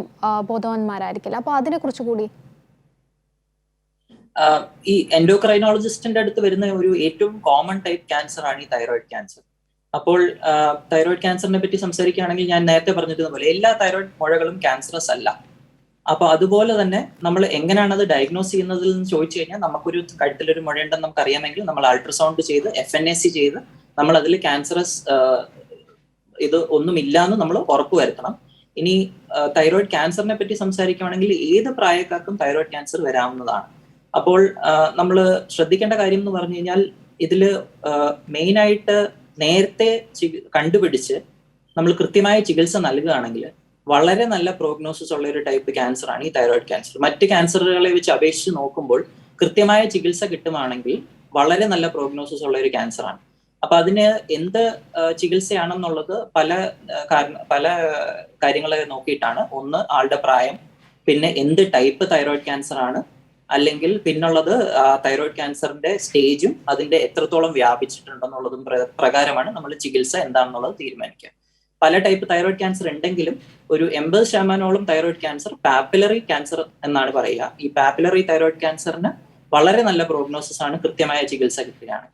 ബോധവാന്മാരായിരിക്കില്ല. അപ്പോൾ അതിനെ കുറിച്ച് കൂടി ഈ എൻഡോക്രൈനോളജിസ്റ്റിന്റെ അടുത്ത് വരുന്ന ഒരു ഏറ്റവും കോമൺ ടൈപ്പ് ക്യാൻസർ ആണ് ഈ തൈറോയിഡ് ക്യാൻസർ. അപ്പോൾ തൈറോയിഡ് ക്യാൻസറിനെ പറ്റി സംസാരിക്കുകയാണെങ്കിൽ ഞാൻ നേരത്തെ പറഞ്ഞിരുന്ന പോലെ എല്ലാ തൈറോയിഡ് മുഴകളും ക്യാൻസറസ് അല്ല. അപ്പൊ അതുപോലെ തന്നെ നമ്മൾ എങ്ങനെയാണ് അത് ഡയഗ്നോസ് ചെയ്യുന്നതിൽ എന്ന് ചോദിച്ചു കഴിഞ്ഞാൽ, നമുക്കൊരു കഴുത്തിലൊരു മുഴയുണ്ടെന്ന് നമുക്ക് അറിയാമെങ്കിൽ നമ്മൾ അൾട്രാസൗണ്ട് ചെയ്ത് FNAC ചെയ്ത് നമ്മൾ അതിൽ ക്യാൻസറസ് ഇത് ഒന്നുമില്ല എന്ന് നമ്മൾ ഉറപ്പുവരുത്തണം. ഇനി തൈറോയിഡ് ക്യാൻസറിനെ പറ്റി സംസാരിക്കുകയാണെങ്കിൽ ഏത് പ്രായക്കാർക്കും തൈറോയിഡ് ക്യാൻസർ വരാവുന്നതാണ്. അപ്പോൾ നമ്മൾ ശ്രദ്ധിക്കേണ്ട കാര്യം എന്ന് പറഞ്ഞു കഴിഞ്ഞാൽ, ഇതില് മെയിനായിട്ട് നേരത്തെ കണ്ടുപിടിച്ച് നമ്മൾ കൃത്യമായ ചികിത്സ നൽകുകയാണെങ്കിൽ വളരെ നല്ല പ്രോഗ്നോസിസ് ഉള്ള ഒരു ടൈപ്പ് ക്യാൻസർ ആണ് ഈ തൈറോയിഡ് ക്യാൻസർ. മറ്റ് ക്യാൻസറുകളെ വെച്ച് അപേക്ഷിച്ച് നോക്കുമ്പോൾ കൃത്യമായ ചികിത്സ കിട്ടുകയാണെങ്കിൽ വളരെ നല്ല പ്രോഗ്നോസിസ് ഉള്ള ഒരു ക്യാൻസർ ആണ്. അപ്പൊ അതിന് എന്ത് ചികിത്സയാണെന്നുള്ളത് പല കാര്യങ്ങളെ നോക്കിയിട്ടാണ്. ഒന്ന്, ആളുടെ പ്രായം, പിന്നെ എന്ത് ടൈപ്പ് തൈറോയിഡ് ക്യാൻസർ ആണ്, അല്ലെങ്കിൽ പിന്നുള്ളത് തൈറോയിഡ് ക്യാൻസറിന്റെ സ്റ്റേജും അതിന്റെ എത്രത്തോളം വ്യാപിച്ചിട്ടുണ്ടെന്നുള്ളതും പ്രകാരമാണ് നമ്മൾ ചികിത്സ എന്താണെന്നുള്ളത് തീരുമാനിക്കുക. പല ടൈപ്പ് തൈറോയിഡ് ക്യാൻസർ ഉണ്ടെങ്കിലും ഒരു 80% തൈറോയിഡ് ക്യാൻസർ പാപ്പിലറി ക്യാൻസർ എന്നാണ് പറയുക. ഈ പാപ്പിലറി തൈറോയിഡ് ക്യാൻസറിന് വളരെ നല്ല പ്രോഗ്നോസിസ് ആണ് കൃത്യമായ ചികിത്സ കിട്ടുകയാണ്.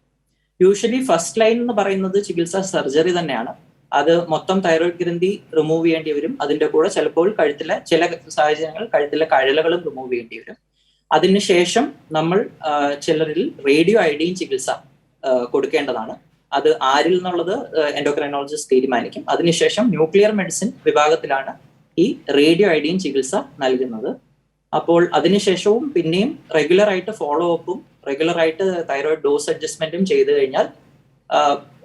യൂഷ്വലി ഫസ്റ്റ് ലൈൻ എന്ന് പറയുന്നത് ചികിത്സ സർജറി തന്നെയാണ്. അത് മൊത്തം തൈറോയിഡ് ഗ്രന്ഥി റിമൂവ് ചെയ്യേണ്ടി വരും. അതിന്റെ കൂടെ ചിലപ്പോൾ കഴുത്തിലെ ചില സാഹചര്യങ്ങളിൽ കഴുത്തിലെ കഴലകളും റിമൂവ് ചെയ്യേണ്ടി വരും. അതിനുശേഷം നമ്മൾ ചിലരിൽ റേഡിയോ അയഡീൻ ചികിത്സ കൊടുക്കേണ്ടതാണ്. അത് ആരിൽ നിന്നുള്ളത് എൻഡോക്രൈനോളജിസ്റ്റ് തീരുമാനിക്കും. അതിനുശേഷം ന്യൂക്ലിയർ മെഡിസിൻ വിഭാഗത്തിലാണ് ഈ റേഡിയോ അയഡീൻ ചികിത്സ നൽകുന്നത്. അപ്പോൾ അതിനുശേഷവും പിന്നെയും റെഗുലർ ആയിട്ട് ഫോളോ അപ്പും റെഗുലർ ആയിട്ട് തൈറോയിഡ് ഡോസ് അഡ്ജസ്റ്റ്മെന്റും ചെയ്തു കഴിഞ്ഞാൽ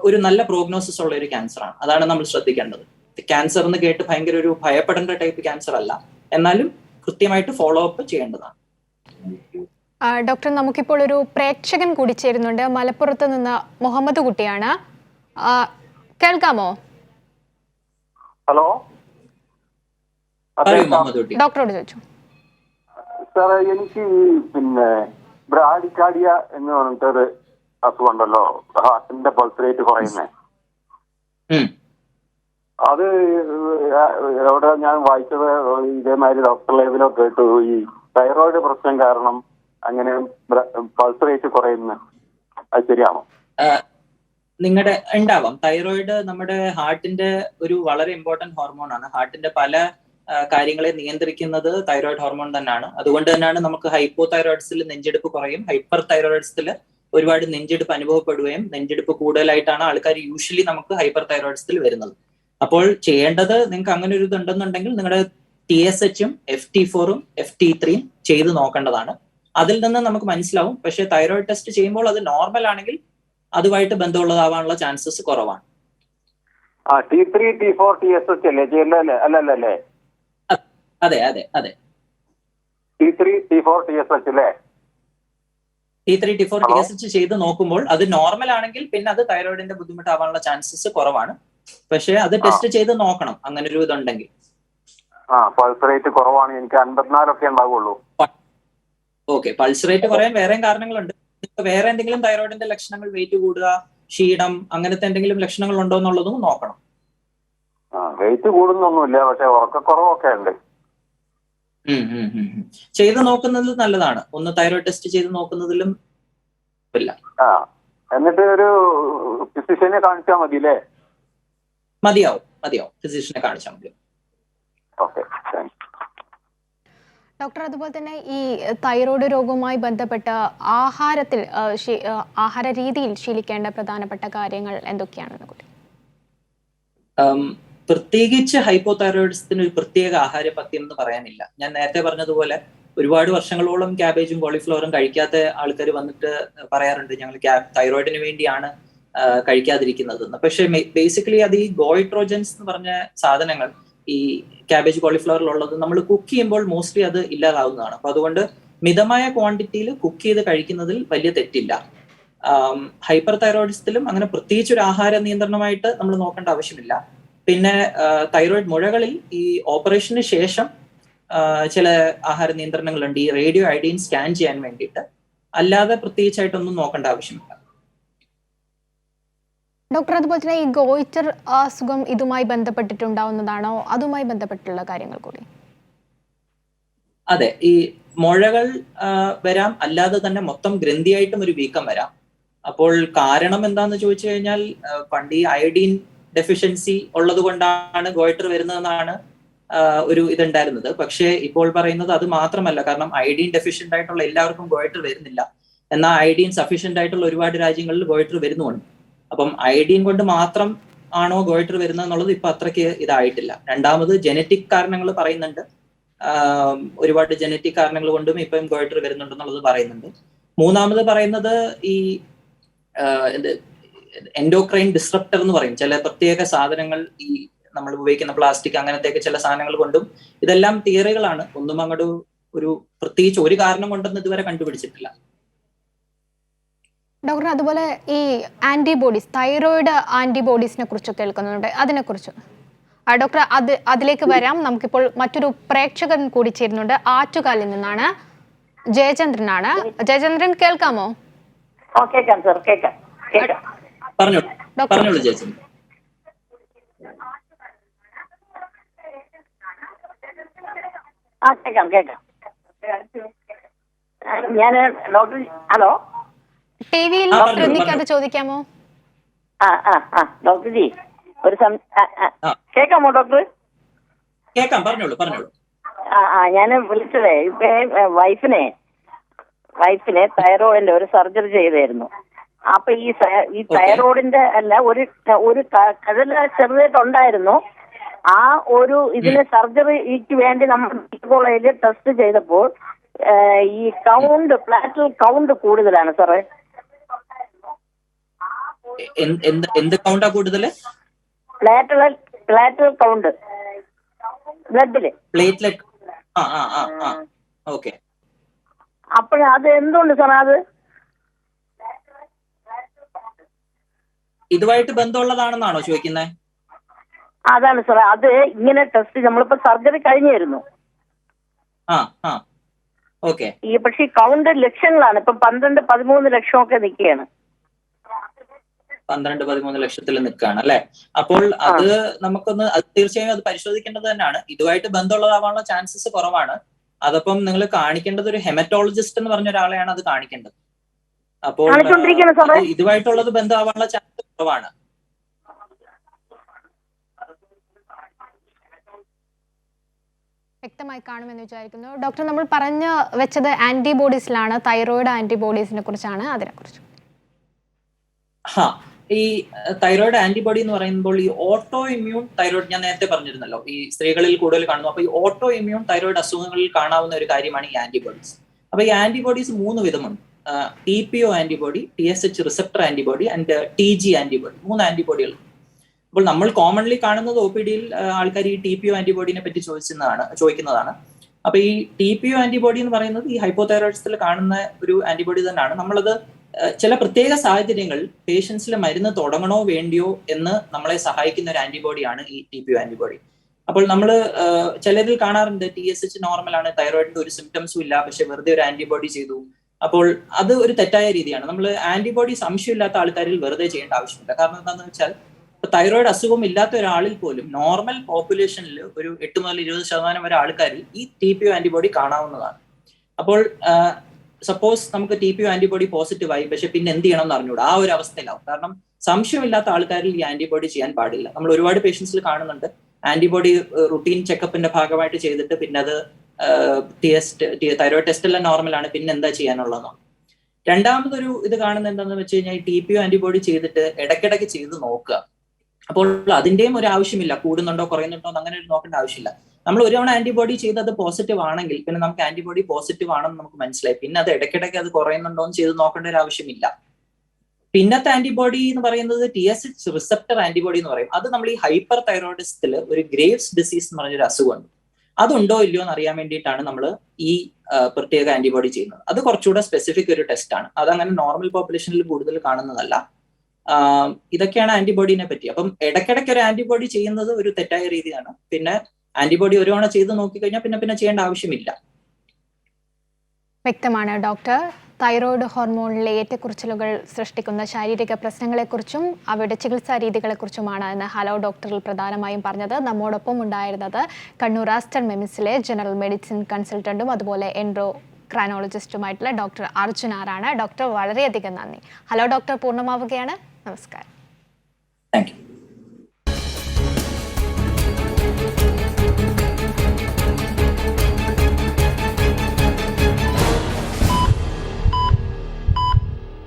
ഒരു നല്ല പ്രോഗ്നോസിസ് ഉള്ള ഒരു ക്യാൻസർ ആണ്. അതാണ് നമ്മൾ ശ്രദ്ധിക്കേണ്ടത്. ക്യാൻസർ എന്ന് കേട്ട് ഭയങ്കര ഒരു ഭയപ്പെടേണ്ട ടൈപ്പ് ക്യാൻസർ അല്ല, എന്നാലും കൃത്യമായിട്ട് ഫോളോ അപ്പ് ചെയ്യേണ്ടതാണ്. ഡോക്ടർ, നമുക്കിപ്പോൾ ഒരു പ്രേക്ഷകൻ കൂടി ചേരുന്നുണ്ട്. മലപ്പുറത്ത് നിന്ന് മുഹമ്മദ് കുട്ടിയാണ്. കേൾക്കാമോ? ഹലോ, ഡോക്ടറോട് ചോദിച്ചു. സാറേ, എനിക്ക് ബ്രാഡിക്കാർഡിയ എന്ന് പറഞ്ഞിട്ടൊരു അസുഖമുണ്ടല്ലോ, ഹാർട്ടിന്റെ പൾസ് റേറ്റ് കുറയുന്നേ. അത് എവിടെ ഞാൻ വായിച്ചത് ഇതേമാതിരി ഡോക്ടർ ലേബിലോ കേട്ടു, ഈ തൈറോയിഡ് പ്രശ്നം കാരണം അങ്ങനെ പൾസ് റേറ്റ് കുറയുന്നു. അത് ശരിയാണോ? നിങ്ങളുടെ ഉണ്ടാവാം. തൈറോയിഡ് നമ്മുടെ ഹാർട്ടിന്റെ ഒരു വളരെ ഇമ്പോർട്ടന്റ് ഹോർമോൺ ആണ്. ഹാർട്ടിന്റെ പല കാര്യങ്ങളെ നിയന്ത്രിക്കുന്നത് തൈറോയിഡ് ഹോർമോൺ തന്നെയാണ്. അതുകൊണ്ട് തന്നെയാണ് നമുക്ക് ഹൈപ്പോ തൈറോയിഡ്സിൽ നെഞ്ചെടുപ്പ് കുറയും, ഹൈപ്പർ തൈറോയിഡ്സിൽ ഒരുപാട് നെഞ്ചെടുപ്പ് അനുഭവപ്പെടുകയും നെഞ്ചെടുപ്പ് കൂടുതലായിട്ടാണ് ആൾക്കാർ യൂഷ്വലി നമുക്ക് ഹൈപ്പർ തൈറോയിഡ്സിൽ വരുന്നത്. അപ്പോൾ ചെയ്യേണ്ടത്, നിങ്ങൾക്ക് അങ്ങനെ ഒരു ഇതുണ്ടെന്നുണ്ടെങ്കിൽ നിങ്ങളുടെ TSH-ഉം FT4-ഉം FT3-യും ചെയ്ത് നോക്കേണ്ടതാണ്. അതിൽ നിന്ന് നമുക്ക് മനസ്സിലാവും. പക്ഷേ തൈറോയിഡ് ടെസ്റ്റ് ചെയ്യുമ്പോൾ അത് നോർമൽ ആണെങ്കിൽ അതുമായിട്ട് ബന്ധമുള്ളതാവാനുള്ള ചാൻസസ് കുറവാണ്. T3, T4, TSH അല്ലേ? അതെ അതെ അതെ. T3, T4, TSH അല്ലേ? T3, T4, TSH ചെയ്ത് നോക്കുമ്പോൾ അത് നോർമൽ ആണെങ്കിൽ പിന്നെ അത് തൈറോയിഡിന്റെ ബുദ്ധിമുട്ടാവാനുള്ള ചാൻസസ് കുറവാണ്. പക്ഷെ അത് ടെസ്റ്റ് ചെയ്ത് നോക്കണം അങ്ങനെ ഒരു ഇതുണ്ടെങ്കിൽ. പൾസ് റേറ്റ് കുറവാണ്, എനിക്ക് 54 ഉണ്ടാവുള്ളൂ. ഓക്കെ, പൾസ് റേറ്റ് കുറയാൻ വേറെയും കാരണങ്ങളുണ്ട്. വേറെ എന്തെങ്കിലും തൈറോയിഡിന്റെ ലക്ഷണങ്ങൾ, വെയിറ്റ് കൂടുക, ക്ഷീണം, അങ്ങനത്തെ എന്തെങ്കിലും ലക്ഷണങ്ങൾ ഉണ്ടോ എന്നുള്ളതും നോക്കണം. വെയിറ്റ് കൂടുന്നൊന്നുമില്ല, പക്ഷെ ഉറക്കക്കുറവൊക്കെ ഉണ്ട്. ചെയ്ത് നോക്കുന്നത് നല്ലതാണ്. ഒന്ന് തൈറോയിഡ് ടെസ്റ്റ് ചെയ്ത് നോക്കുന്നതിലും ഇല്ല. എന്നിട്ട് ഒരു ഫിസിഷ്യനെ കാണിച്ചാൽ മതിയല്ലേ? മതിയാവും, ഫിസിഷ്യനെ കാണിച്ചാൽ മതി. Okay, thanks. ഡോക്ടർ, അതുപോലെ തന്നെ ഈ തൈറോയ്ഡ് രോഗവുമായി ബന്ധപ്പെട്ട ആഹാര രീതിയിൽ ശീലിക്കേണ്ട പ്രധാനപ്പെട്ട കാര്യങ്ങൾ എന്തൊക്കെയാണെന്ന് കൂടി? പ്രത്യേകിച്ച് ഹൈപ്പോ തൈറോയിഡ്സത്തിന് ഒരു പ്രത്യേക ആഹാര പഥ്യം എന്ന് പറയാനില്ല. ഞാൻ നേരത്തെ പറഞ്ഞതുപോലെ ഒരുപാട് വർഷങ്ങളോളം ക്യാബേജും കോളിഫ്ലവറും കഴിക്കാത്ത ആൾക്കാർ വന്നിട്ട് പറയാറുണ്ട്, ഞങ്ങൾ തൈറോയിഡിന് വേണ്ടിയാണ് കഴിക്കാതിരിക്കുന്നത്. പക്ഷെ ബേസിക്കലി അത് ഈ ഗോയിട്രോജൻസ് എന്ന് പറഞ്ഞ സാധനങ്ങൾ ഈ ക്യാബേജ് കോളിഫ്ലവറിലുള്ളത് നമ്മൾ കുക്ക് ചെയ്യുമ്പോൾ മോസ്റ്റ്ലി അത് ഇല്ലാതാവുന്നതാണ്. അപ്പൊ അതുകൊണ്ട് മിതമായ ക്വാണ്ടിറ്റിയിൽ കുക്ക് ചെയ്ത് കഴിക്കുന്നതിൽ വലിയ തെറ്റില്ല. ഹൈപ്പർ തൈറോയിഡിസത്തിലും അങ്ങനെ പ്രത്യേകിച്ച് ഒരു ആഹാര നിയന്ത്രണമായിട്ട് നമ്മൾ നോക്കേണ്ട ആവശ്യമില്ല. പിന്നെ തൈറോയിഡ് മുഴകളിൽ ഈ ഓപ്പറേഷന് ശേഷം ചില ആഹാര നിയന്ത്രണങ്ങളുണ്ട്, ഈ റേഡിയോ അയഡീൻ സ്കാൻ ചെയ്യാൻ വേണ്ടിയിട്ട്. അല്ലാതെ പ്രത്യേകിച്ചായിട്ടൊന്നും നോക്കേണ്ട ആവശ്യമില്ല. ഡോക്ടർ, അതുപോലെ തന്നെ ഈ ഗോയിറ്റർ അസുഖം ഇതുമായി ബന്ധപ്പെട്ടിട്ടുണ്ടാവുന്നതാണോ? അതുമായി ബന്ധപ്പെട്ടുള്ള കാര്യങ്ങൾ കൂടി. അതെ, ഈ മുഴകൾ വരാം, അല്ലാതെ തന്നെ മൊത്തം ഗ്രന്ഥിയായിട്ടും ഒരു വീക്കം വരാം. അപ്പോൾ കാരണം എന്താന്ന് ചോദിച്ചു കഴിഞ്ഞാൽ, പണ്ട് ഈ അയഡീൻ ഡെഫിഷ്യൻസി ഉള്ളത് കൊണ്ടാണ് ഗോയിറ്റർ വരുന്നതെന്നാണ് ഒരു ഇതുണ്ടായിരുന്നത്. പക്ഷേ ഇപ്പോൾ പറയുന്നത് അത് മാത്രമല്ല. കാരണം അയഡീൻ ഡെഫിഷ്യന്റ് ആയിട്ടുള്ള എല്ലാവർക്കും ഗോയിറ്റർ വരുന്നില്ല. എന്നാൽ അയഡീൻ സഫീഷ്യന്റ് ആയിട്ടുള്ള ഒരുപാട് രാജ്യങ്ങളിൽ ഗോയിറ്റർ വരുന്നുണ്ട്. അപ്പം അയഡീൻ കൊണ്ട് മാത്രം ആണോ ഗോയിറ്റർ വരുന്നത് എന്നുള്ളത് ഇപ്പൊ അത്രയ്ക്ക് ഇതായിട്ടില്ല. രണ്ടാമത് ജനറ്റിക് കാരണങ്ങൾ പറയുന്നുണ്ട്. ഒരുപാട് ജനറ്റിക് കാരണങ്ങൾ കൊണ്ടും ഇപ്പം ഗോയിറ്റർ വരുന്നുണ്ടെന്നുള്ളത് പറയുന്നുണ്ട്. മൂന്നാമത് പറയുന്നത് ഈ എൻഡോക്രൈൻ ഡിസ്റപ്റ്റർ എന്ന് പറയും. ചില പ്രത്യേക സാധനങ്ങൾ, ഈ നമ്മൾ ഉപയോഗിക്കുന്ന പ്ലാസ്റ്റിക് അങ്ങനത്തെയൊക്കെ ചില സാധനങ്ങൾ കൊണ്ടും. ഇതെല്ലാം തിയറികളാണ്. ഒന്നും അങ്ങോട്ട് ഒരു പ്രത്യേകിച്ച് ഒരു കാരണം കൊണ്ടൊന്നും ഇതുവരെ കണ്ടുപിടിച്ചിട്ടില്ല. ഡോക്ടർ, അതുപോലെ ഈ ആന്റിബോഡീസ്, തൈറോയിഡ് ആന്റിബോഡീസിനെ കുറിച്ച് കേൾക്കുന്നുണ്ട്, അതിനെക്കുറിച്ച് ഡോക്ടർ അതിലേക്ക് വരാം. നമുക്കിപ്പോൾ മറ്റൊരു പ്രേക്ഷകൻ കൂടി ചേരുന്നുണ്ട്. ആറ്റുകാലിൽ നിന്നാണ്, ജയചന്ദ്രനാണ്. ജയചന്ദ്രൻ, കേൾക്കാമോ? കേൾക്കാം സർ, കേൾക്കാം. പറഞ്ഞോളൂ ജയചന്ദ്രൻ. കേൾക്കാം. ഞാൻ ഡോക്ടർ, ഹലോ, ടിവിയിൽ ശ്രദ്ധിക്കാതെ ചോദിക്കാമോ? ഡോക്ടർ ജി, ഒരു കേൾക്കാമോ ഡോക്ടർ? കേൾക്കാം, പറഞ്ഞോളൂ. ഞാൻ വിളിച്ചതേ, ഇപ്പൊ വൈഫിനെ തൈറോയിഡിന്റെ ഒരു സർജറി ചെയ്തായിരുന്നു. അപ്പൊ ഈ തൈറോയിഡിന്റെ അല്ല, ഒരു കഴല ചെറുതായിട്ടുണ്ടായിരുന്നു. ആ ഒരു ഇതിന് സർജറിക്ക് വേണ്ടി നമ്മൾ കോളേജിൽ ടെസ്റ്റ് ചെയ്തപ്പോൾ ഈ പ്ലാറ്റൽ കൗണ്ട് കൂടുതലാണ് സാറേ. എന്ത് കൗണ്ടാ കൂടുതൽ? പ്ലാറ്റൽ കൗണ്ട് ബ്ലഡില്. പ്ലേറ്റ്ലെറ്റ്. ഓക്കെ. അപ്പോഴത് എന്തുകൊണ്ട് സാർ? അത് ഇതുമായിട്ട് ബന്ധമുള്ളതാണെന്നാണോ ചോദിക്കുന്നത്? അതാണ് സാറേ. അത് ഇങ്ങനെ ടെസ്റ്റ് നമ്മളിപ്പോ സർജറി കഴിഞ്ഞായിരുന്നു. പക്ഷെ ഈ കൗണ്ട് ലക്ഷങ്ങളാണ്. ഇപ്പൊ 12-13 ലക്ഷമൊക്കെ നിൽക്കുകയാണ്. 12-13 ലക്ഷത്തിൽ നിൽക്കുകയാണ് അല്ലെ? അപ്പോൾ അത് നമുക്കൊന്ന് തീർച്ചയായും അത് പരിശോധിക്കേണ്ടത് തന്നെയാണ്. ഇതുമായിട്ട് ബന്ധമുള്ളതാവാനുള്ള ചാൻസസ് കുറവാണ്. അതപ്പം നിങ്ങൾ കാണിക്കേണ്ടത് ഒരു ഹെമറ്റോളജിസ്റ്റ് എന്ന് പറഞ്ഞ ഒരാളെയാണ് അത് കാണിക്കേണ്ടത്. അപ്പോൾ ഇതുമായിട്ടുള്ളത് ബന്ധമാവാനുള്ള ചാൻസ് കുറവാണ്. വ്യക്തമായി കാണുമെന്ന് വിചാരിക്കുന്നു. ഡോക്ടർ, നമ്മൾ പറഞ്ഞു വെച്ചത് ആന്റിബോഡീസിലാണ്, തൈറോയിഡ് ആന്റിബോഡീസിനെ കുറിച്ചാണ്. അതിനെക്കുറിച്ച് ഈ തൈറോയിഡ് ആന്റിബോഡി എന്ന് പറയുമ്പോൾ ഈ ഓട്ടോ ഇമ്മ്യൂൺ തൈറോയിഡ്, ഞാൻ നേരത്തെ പറഞ്ഞിരുന്നല്ലോ, ഈ സ്ത്രീകളിൽ കൂടുതൽ കാണുന്നു. അപ്പൊ ഈ ഓട്ടോ ഇമ്മ്യൂൺ തൈറോയിഡ് അസുഖങ്ങളിൽ കാണാവുന്ന ഒരു കാര്യമാണ് ഈ ആന്റിബോഡീസ്. അപ്പൊ ഈ antibodies 3 വിധമുണ്ട്. TPO antibody, TSH receptor antibody and TG antibody. 3 ആന്റിബോഡികൾ. അപ്പോൾ നമ്മൾ കോമൺലി കാണുന്നത് OPD-യിൽ ആൾക്കാർ ഈ TPO ആന്റിബോഡിനെ പറ്റി ചോദിക്കുന്നതാണ്. അപ്പൊ ഈ TPO ആന്റിബോഡി എന്ന് പറയുന്നത് ഈ ഹൈപ്പോതൈറോയിഡ്സത്തിൽ കാണുന്ന ഒരു ആന്റിബോഡി തന്നെയാണ്. നമ്മളത് ചില പ്രത്യേക സാഹചര്യങ്ങളിൽ പേഷ്യൻസിൽ മരുന്ന് തുടങ്ങണോ വേണ്ടിയോ എന്ന് നമ്മളെ സഹായിക്കുന്ന ഒരു ആന്റിബോഡിയാണ് ഈ TPO ആന്റിബോഡി. അപ്പോൾ നമ്മൾ ചിലരിൽ കാണാറുണ്ട് TSH നോർമലാണ്, തൈറോയിഡിന്റെ ഒരു സിംറ്റംസും ഇല്ല, പക്ഷെ വെറുതെ ഒരു ആന്റിബോഡി ചെയ്തു. അപ്പോൾ അത് ഒരു തെറ്റായ രീതിയാണ്. നമ്മൾ ആന്റിബോഡി സംശയമില്ലാത്ത ആൾക്കാരിൽ വെറുതെ ചെയ്യേണ്ട ആവശ്യമില്ല. കാരണം എന്താണെന്ന് വെച്ചാൽ തൈറോയിഡ് അസുഖം ഇല്ലാത്ത ഒരാളിൽ പോലും നോർമൽ പോപ്പുലേഷനിൽ ഒരു 8 മുതൽ 20% വരെ ആൾക്കാരിൽ ഈ TPO ആന്റിബോഡി കാണാവുന്നതാണ്. അപ്പോൾ സപ്പോസ് നമുക്ക് TPO ആന്റിബോഡി പോസിറ്റീവ് ആയി, പക്ഷെ പിന്നെ എന്ത് ചെയ്യണം എന്ന് അറിഞ്ഞൂടാ, ആ ഒരു അവസ്ഥയിലാവും. കാരണം സംശയമില്ലാത്ത ആൾക്കാരിൽ ഈ ആന്റിബോഡി ചെയ്യാൻ പാടില്ല. നമ്മൾ ഒരുപാട് പേഷ്യൻസിൽ കാണുന്നുണ്ട് ആന്റിബോഡി റുട്ടീൻ ചെക്കപ്പിന്റെ ഭാഗമായിട്ട് ചെയ്തിട്ട് പിന്നെ അത് തൈറോയിഡ് ടെസ്റ്റ് എല്ലാം നോർമലാണ്, പിന്നെ എന്താ ചെയ്യാനുള്ളതെന്നോ. രണ്ടാമതൊരു ഇത് കാണുന്നത് എന്താണെന്ന് വെച്ച് കഴിഞ്ഞാൽ ഈ TPO ആന്റിബോഡി ചെയ്തിട്ട് ഇടയ്ക്കിടയ്ക്ക് ചെയ്ത് നോക്കുക. അപ്പോൾ അതിന്റെയും ഒരു ആവശ്യമില്ല, കൂടുന്നുണ്ടോ കുറയുന്നുണ്ടോ എന്ന് അങ്ങനെ നോക്കേണ്ട ആവശ്യമില്ല. നമ്മൾ ഒരു തവണ ആന്റിബോഡി ചെയ്ത് അത് പോസിറ്റീവ് ആണെങ്കിൽ പിന്നെ നമുക്ക് ആന്റിബോഡി പോസിറ്റീവ് ആണെന്ന് നമുക്ക് മനസ്സിലായി, പിന്നെ അത് ഇടയ്ക്കിടയ്ക്ക് അത് കുറയുന്നുണ്ടോ എന്ന് ചെയ്ത് നോക്കേണ്ട ഒരു ആവശ്യമില്ല. പിന്നത്തെ ആന്റിബോഡി എന്ന് പറയുന്നത് TSH റിസപ്റ്റർ ആന്റിബോഡി എന്ന് പറയും. അത് നമ്മൾ ഈ ഹൈപ്പർ തൈറോയിഡിസത്തിൽ ഒരു ഗ്രേവ്സ് ഡിസീസ് എന്ന് പറഞ്ഞൊരു അസുഖമുണ്ട്, അതുണ്ടോ ഇല്ലയോ എന്ന് അറിയാൻ വേണ്ടിയിട്ടാണ് നമ്മൾ ഈ പ്രത്യേക ആന്റിബോഡി ചെയ്യുന്നത്. അത് കുറച്ചുകൂടെ സ്പെസിഫിക് ഒരു ടെസ്റ്റ് ആണ്. അതങ്ങനെ നോർമൽ പോപ്പുലേഷനിൽ കൂടുതൽ കാണുന്നതല്ല. ഇതൊക്കെയാണ് ആന്റിബോഡിനെ പറ്റി. അപ്പം ഇടയ്ക്കിടയ്ക്ക് ഒരു ആന്റിബോഡി ചെയ്യുന്നത് ഒരു തെറ്റായ രീതിയാണ്. പിന്നെ ആന്റിബോഡി ഒരു തവണ ചെയ്ത് നോക്കിക്കഴിഞ്ഞാൽ പിന്നെ ചെയ്യേണ്ട ആവശ്യമില്ല. വ്യക്തമാണ് ഡോക്ടർ. തൈറോയ്ഡ് ഹോർമോണിലെ ഏറ്റക്കുറച്ചിലുകൾ സൃഷ്ടിക്കുന്ന ശാരീരിക പ്രശ്നങ്ങളെക്കുറിച്ചും അവയുടെ ചികിത്സാ രീതികളെക്കുറിച്ചുമാണ് ഇന്ന് ഹലോ ഡോക്ടറിൽ പ്രധാനമായും പറഞ്ഞത്. നമ്മോടൊപ്പം ഉണ്ടായിരുന്നത് കണ്ണൂർ ആസ്റ്റർ മെമിസിലെ ജനറൽ മെഡിസിൻ കൺസൾട്ടന്റും അതുപോലെ എൻഡോക്രൈനോളജിസ്റ്റുമായിട്ടുള്ള ഡോക്ടർ അർജുൻ ആറാണ്. ഡോക്ടർ, വളരെയധികം നന്ദി. ഹലോ ഡോക്ടർ പൂർണ്ണമാവുകയാണ്. നമസ്കാരം. Thank U.